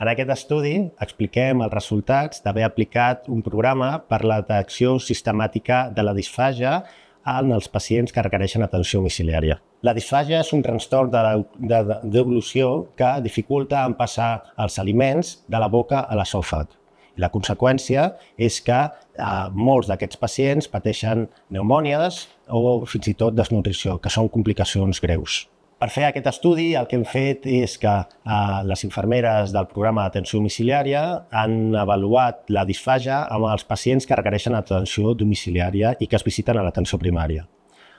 En aquest estudi expliquem els resultats d'haver aplicat un programa per la detecció sistemàtica de la disfàgia en els pacients que requereixen atenció domiciliària. La disfàgia és un trastorn de deglució que dificulta en passar els aliments de la boca a l'esòfag. La conseqüència és que molts d'aquests pacients pateixen pneumònies o fins i tot desnutrició, que són complicacions greus. Per fer aquest estudi, el que hem fet és que les infermeres del programa d'atenció domiciliària han avaluat la disfàgia amb els pacients que requereixen atenció domiciliària i que es visiten a l'atenció primària.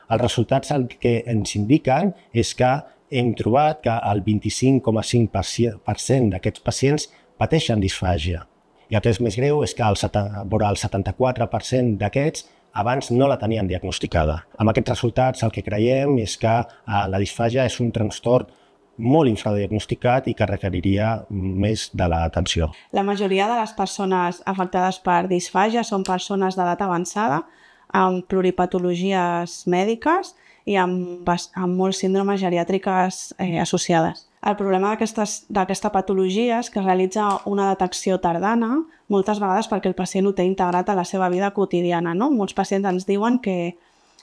Els resultats que ens indiquen és que hem trobat que el 25,5% d'aquests pacients pateixen disfàgia. I el que és més greu és que el 74% d'aquests abans no la tenien diagnosticada. Amb aquests resultats el que creiem és que la disfàgia és un trastorn molt infradiagnosticat i que requeriria més de l'atenció. La majoria de les persones afectades per disfàgia són persones d'edat avançada, amb pluripatologies mèdiques i amb molts síndromes geriàtriques associades. El problema d'aquesta patologia és que es realitza una detecció tardana, moltes vegades perquè el pacient ho té integrat a la seva vida quotidiana. Molts pacients ens diuen que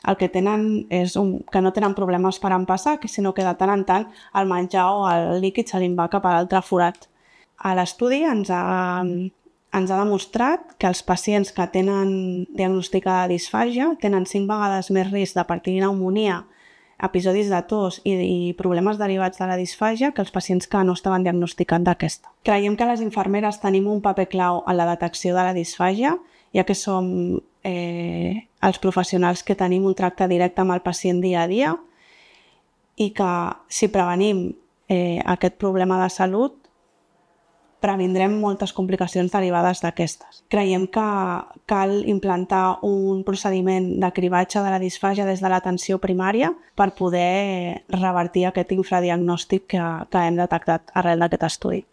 el que tenen és que no tenen problemes per empassar, sinó que de tant en tant el menjar o el líquid se li va cap a l'altre forat. L'estudi ens ha demostrat que els pacients que tenen diagnosticada disfàgia tenen 5 vegades més risc de patir pneumònia, episodis de tos i problemes derivats de la disfàgia que els pacients que no estaven diagnosticats d'aquesta. Creiem que les infermeres tenim un paper clau en la detecció de la disfàgia, ja que som els professionals que tenim un tracte directe amb el pacient dia a dia i que si prevenim aquest problema de salut previndrem moltes complicacions derivades d'aquestes. Creiem que cal implantar un procediment de cribatge de la disfàgia des de l'atenció primària per poder revertir aquest infradiagnòstic que hem detectat arrel d'aquest estudi.